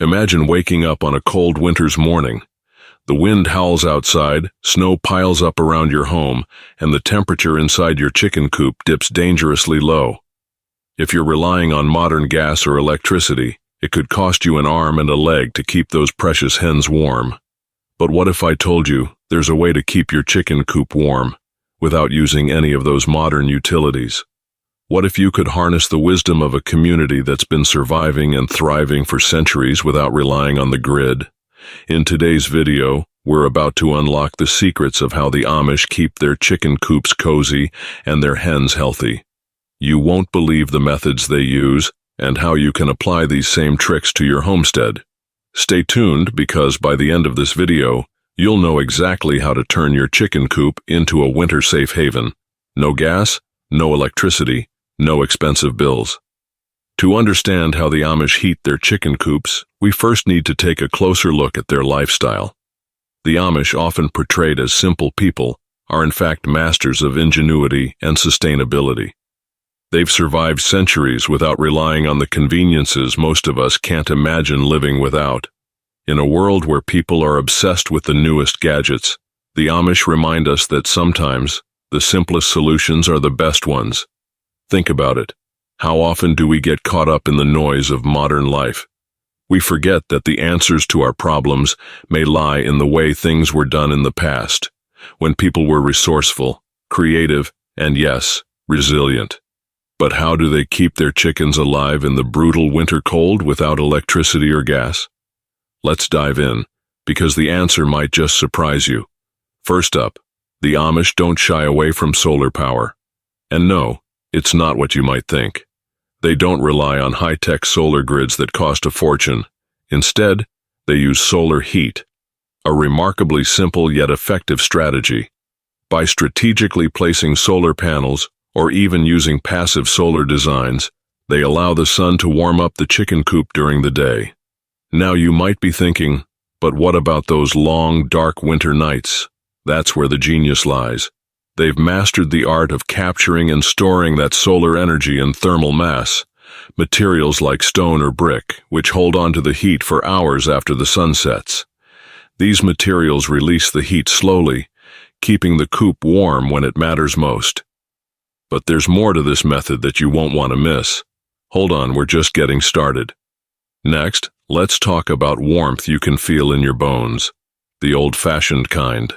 Imagine waking up on a cold winter's morning. The wind howls outside, snow piles up around your home, and the temperature inside your chicken coop dips dangerously low. If you're relying on modern gas or electricity, it could cost you an arm and a leg to keep those precious hens warm. But what if I told you there's a way to keep your chicken coop warm without using any of those modern utilities? What if you could harness the wisdom of a community that's been surviving and thriving for centuries without relying on the grid? In today's video, we're about to unlock the secrets of how the Amish keep their chicken coops cozy and their hens healthy. You won't believe the methods they use and how you can apply these same tricks to your homestead. Stay tuned because by the end of this video, you'll know exactly how to turn your chicken coop into a winter-safe haven. No gas, no electricity, no expensive bills. To understand how the Amish heat their chicken coops, we first need to take a closer look at their lifestyle. The Amish, often portrayed as simple people, are in fact masters of ingenuity and sustainability. They've survived centuries without relying on the conveniences most of us can't imagine living without. In a world where people are obsessed with the newest gadgets, the Amish remind us that sometimes the simplest solutions are the best ones. Think about it. How often do we get caught up in the noise of modern life? We forget that the answers to our problems may lie in the way things were done in the past, when people were resourceful, creative, and yes, resilient. But how do they keep their chickens alive in the brutal winter cold without electricity or gas? Let's dive in, because the answer might just surprise you. First up, the Amish don't shy away from solar power. And no, it's not what you might think. They don't rely on high-tech solar grids that cost a fortune. Instead, they use solar heat, a remarkably simple yet effective strategy. By strategically placing solar panels, or even using passive solar designs, they allow the sun to warm up the chicken coop during the day. Now you might be thinking, but what about those long, dark winter nights? That's where the genius lies. They've mastered the art of capturing and storing that solar energy in thermal mass, materials like stone or brick, which hold on to the heat for hours after the sun sets. These materials release the heat slowly, keeping the coop warm when it matters most. But there's more to this method that you won't want to miss. Hold on, we're just getting started. Next, let's talk about warmth you can feel in your bones, the old-fashioned kind.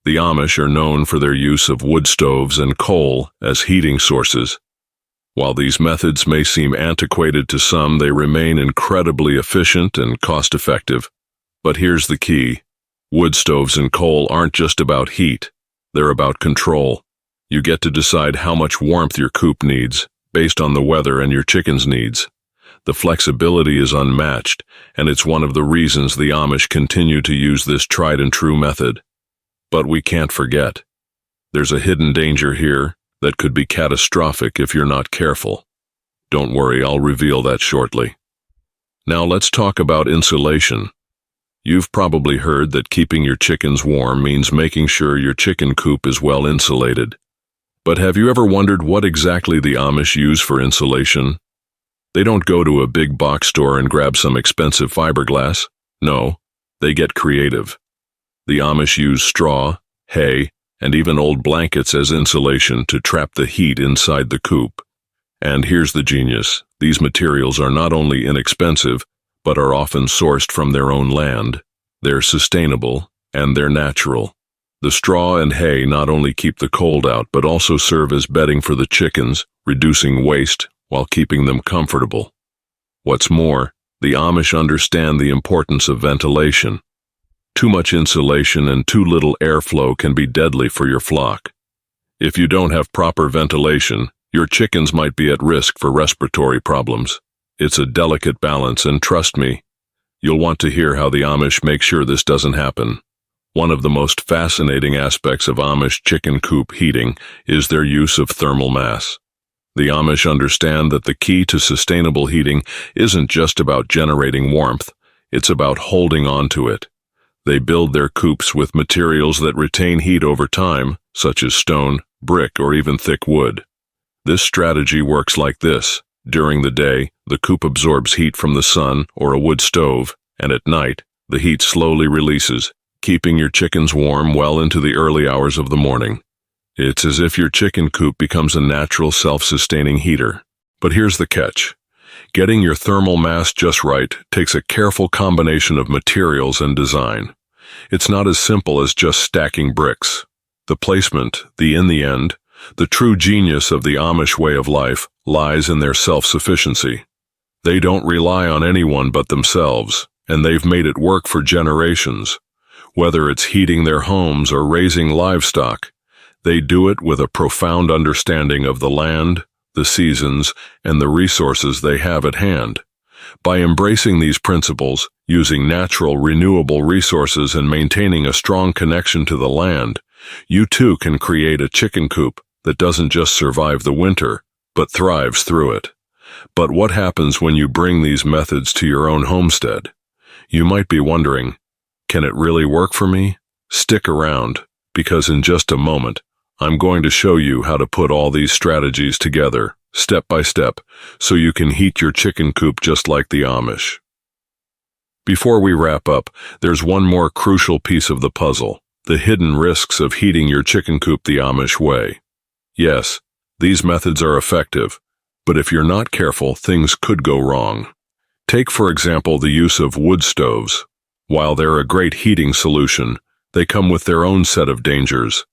The Amish are known for their use of wood stoves and coal as heating sources. While these methods may seem antiquated to some, they remain incredibly efficient and cost-effective. But here's the key. Wood stoves and coal aren't just about heat. They're about control. You get to decide how much warmth your coop needs, based on the weather and your chicken's needs. The flexibility is unmatched, and it's one of the reasons the Amish continue to use this tried-and-true method. But we can't forget. There's a hidden danger here that could be catastrophic if you're not careful. Don't worry, I'll reveal that shortly. Now let's talk about insulation. You've probably heard that keeping your chickens warm means making sure your chicken coop is well insulated. But have you ever wondered what exactly the Amish use for insulation? They don't go to a big box store and grab some expensive fiberglass. No, they get creative. The Amish use straw, hay, and even old blankets as insulation to trap the heat inside the coop. And here's the genius. These materials are not only inexpensive, but are often sourced from their own land. They're sustainable, and they're natural. The straw and hay not only keep the cold out, but also serve as bedding for the chickens, reducing waste while keeping them comfortable. What's more, the Amish understand the importance of ventilation. Too much insulation and too little airflow can be deadly for your flock. If you don't have proper ventilation, your chickens might be at risk for respiratory problems. It's a delicate balance, and trust me, you'll want to hear how the Amish make sure this doesn't happen. One of the most fascinating aspects of Amish chicken coop heating is their use of thermal mass. The Amish understand that the key to sustainable heating isn't just about generating warmth, it's about holding on to it. They build their coops with materials that retain heat over time, such as stone, brick, or even thick wood. This strategy works like this. During the day, the coop absorbs heat from the sun or a wood stove, and at night, the heat slowly releases, keeping your chickens warm well into the early hours of the morning. It's as if your chicken coop becomes a natural self-sustaining heater. But here's the catch. Getting your thermal mass just right takes a careful combination of materials and design. It's not as simple as just stacking bricks. The placement, in the end, the true genius of the Amish way of life lies in their self-sufficiency. They don't rely on anyone but themselves, and they've made it work for generations. Whether it's heating their homes or raising livestock, they do it with a profound understanding of the land, the seasons, and the resources they have at hand. By embracing these principles, using natural, renewable resources and maintaining a strong connection to the land, you too can create a chicken coop that doesn't just survive the winter, but thrives through it. But what happens when you bring these methods to your own homestead? You might be wondering, can it really work for me? Stick around, because in just a moment, I'm going to show you how to put all these strategies together, step by step, so you can heat your chicken coop just like the Amish. Before we wrap up, there's one more crucial piece of the puzzle, the hidden risks of heating your chicken coop the Amish way. Yes, these methods are effective, but if you're not careful, things could go wrong. Take, for example, the use of wood stoves. While they're a great heating solution, they come with their own set of dangers.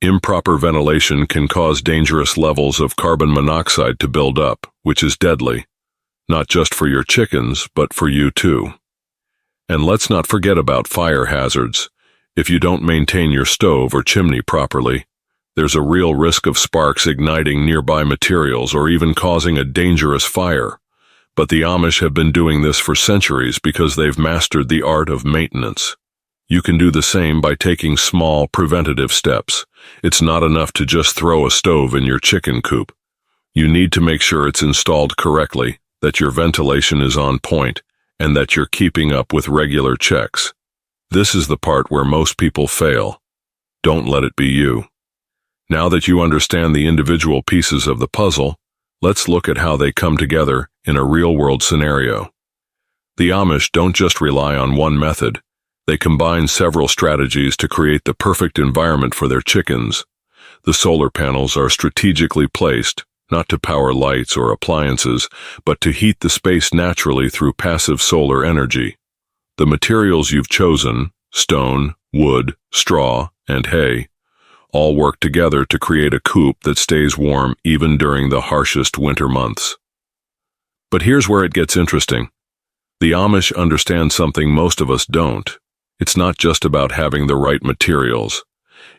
Improper ventilation can cause dangerous levels of carbon monoxide to build up, which is deadly, not just for your chickens, but for you too. And let's not forget about fire hazards. If you don't maintain your stove or chimney properly, there's a real risk of sparks igniting nearby materials or even causing a dangerous fire. But the Amish have been doing this for centuries because they've mastered the art of maintenance. You can do the same by taking small, preventative steps. It's not enough to just throw a stove in your chicken coop. You need to make sure it's installed correctly, that your ventilation is on point, and that you're keeping up with regular checks. This is the part where most people fail. Don't let it be you. Now that you understand the individual pieces of the puzzle, let's look at how they come together in a real-world scenario. The Amish don't just rely on one method. They combine several strategies to create the perfect environment for their chickens. The solar panels are strategically placed, not to power lights or appliances, but to heat the space naturally through passive solar energy. The materials you've chosen, stone, wood, straw, and hay, all work together to create a coop that stays warm even during the harshest winter months. But here's where it gets interesting. The Amish understand something most of us don't. It's not just about having the right materials.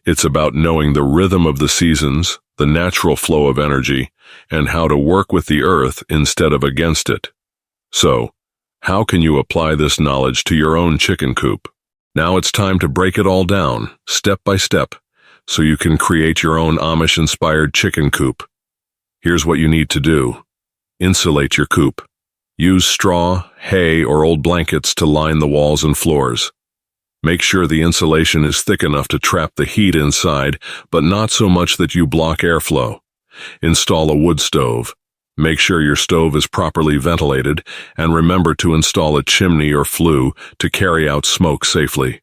It's about knowing the rhythm of the seasons, the natural flow of energy, and how to work with the earth instead of against it. So, how can you apply this knowledge to your own chicken coop? Now it's time to break it all down, step by step, so you can create your own Amish-inspired chicken coop. Here's what you need to do. Insulate your coop. Use straw, hay, or old blankets to line the walls and floors. Make sure the insulation is thick enough to trap the heat inside, but not so much that you block airflow. Install a wood stove. Make sure your stove is properly ventilated, and remember to install a chimney or flue to carry out smoke safely.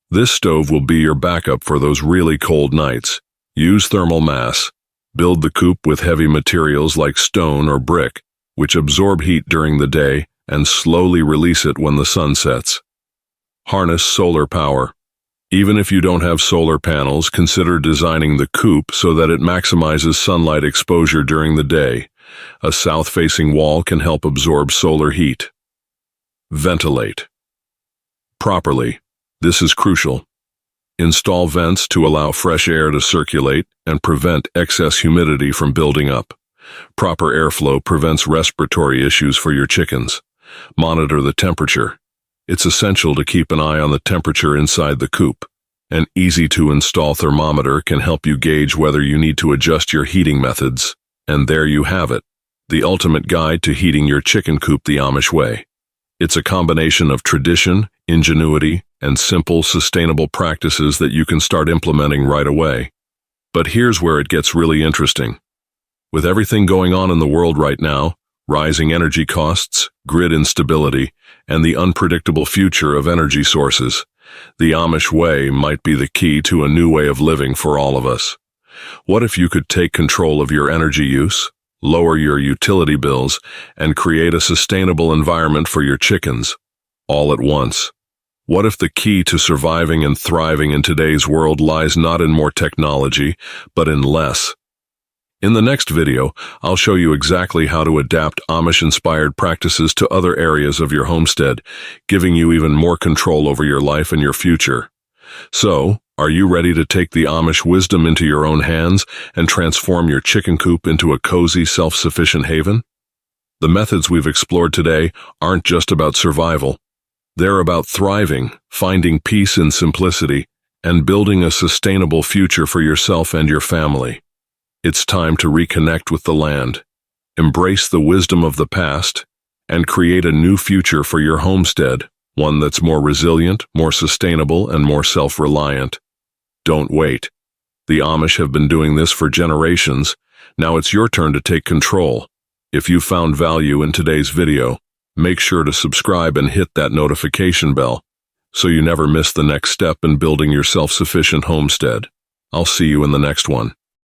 This stove will be your backup for those really cold nights. Use thermal mass. Build the coop with heavy materials like stone or brick, which absorb heat during the day and slowly release it when the sun sets. Harness solar power. Even if you don't have solar panels, consider designing the coop so that it maximizes sunlight exposure during the day. A south-facing wall can help absorb solar heat. Ventilate. Properly. This is crucial. Install vents to allow fresh air to circulate and prevent excess humidity from building up. Proper airflow prevents respiratory issues for your chickens. Monitor the temperature. It's essential to keep an eye on the temperature inside the coop. An easy-to-install thermometer can help you gauge whether you need to adjust your heating methods. And there you have it, the ultimate guide to heating your chicken coop the Amish way. It's a combination of tradition, ingenuity, and simple, sustainable practices that you can start implementing right away. But here's where it gets really interesting. With everything going on in the world right now, rising energy costs, grid instability, and the unpredictable future of energy sources. The Amish way might be the key to a new way of living for all of us. What if you could take control of your energy use, lower your utility bills, and create a sustainable environment for your chickens, all at once? What if the key to surviving and thriving in today's world lies not in more technology, but in less? In the next video, I'll show you exactly how to adapt Amish-inspired practices to other areas of your homestead, giving you even more control over your life and your future. So, are you ready to take the Amish wisdom into your own hands and transform your chicken coop into a cozy, self-sufficient haven? The methods we've explored today aren't just about survival. They're about thriving, finding peace in simplicity, and building a sustainable future for yourself and your family. It's time to reconnect with the land, embrace the wisdom of the past, and create a new future for your homestead, one that's more resilient, more sustainable, and more self-reliant. Don't wait. The Amish have been doing this for generations. Now it's your turn to take control. If you found value in today's video, make sure to subscribe and hit that notification bell so you never miss the next step in building your self-sufficient homestead. I'll see you in the next one.